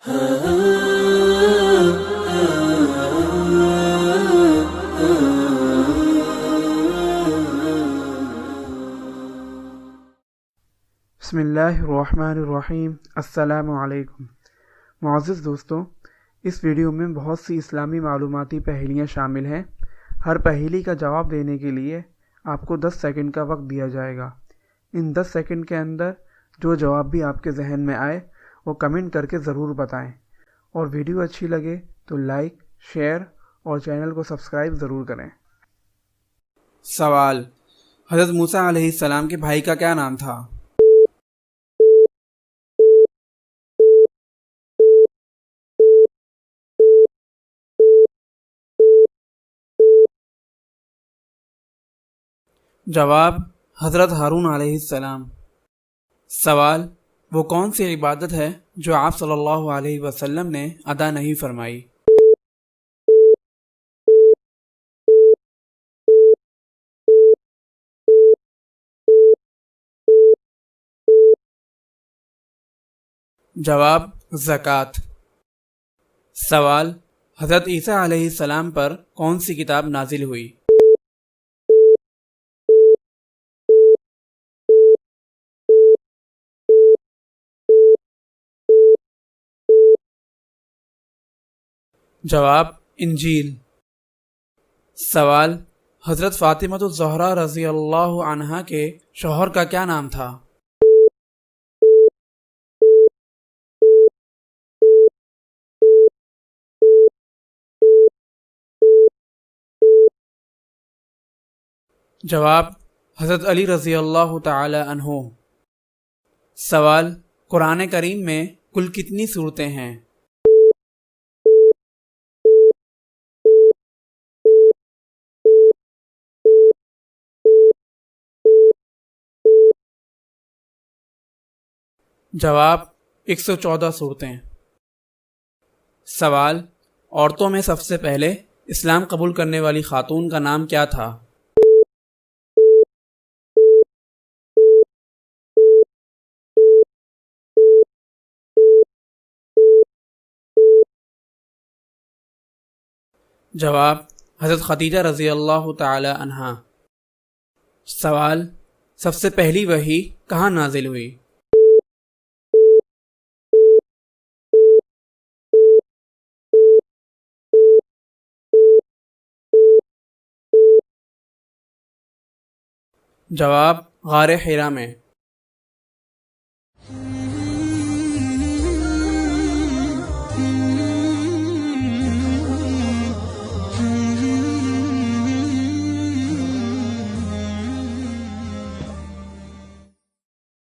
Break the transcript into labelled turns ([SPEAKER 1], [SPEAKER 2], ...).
[SPEAKER 1] بسم اللہ الرحمن الرحیم۔ السلام علیکم معزز دوستوں، اس ویڈیو میں بہت سی اسلامی معلوماتی پہیلیاں شامل ہیں۔ ہر پہیلی کا جواب دینے کے لیے آپ کو 10 سیکنڈ کا وقت دیا جائے گا۔ ان 10 سیکنڈ کے اندر جو جواب بھی آپ کے ذہن میں آئے وہ کمنٹ کر کے ضرور بتائیں، اور ویڈیو اچھی لگے تو لائک، شیئر اور چینل کو سبسکرائب ضرور کریں۔
[SPEAKER 2] سوال: حضرت موسیٰ علیہ السلام کے بھائی کا کیا نام تھا؟ جواب: حضرت ہارون علیہ السلام۔ سوال: وہ کون سی عبادت ہے جو آپ صلی اللہ علیہ وسلم نے ادا نہیں فرمائی؟ جواب: زکوٰۃ۔ سوال: حضرت عیسیٰ علیہ السلام پر کون سی کتاب نازل ہوئی؟ جواب: انجیل۔ سوال: حضرت فاطمۃ الزہرا رضی اللہ عنہا کے شوہر کا کیا نام تھا؟ جواب: حضرت علی رضی اللہ تعالی عنہ۔ سوال: قرآن کریم میں کل کتنی سورتیں ہیں؟ جواب: 114 سورتیں۔ سوال: عورتوں میں سب سے پہلے اسلام قبول کرنے والی خاتون کا نام کیا تھا؟ جواب: حضرت خدیجہ رضی اللہ تعالی عنہا۔ سوال: سب سے پہلی وحی کہاں نازل ہوئی؟ جواب: غار حرا میں۔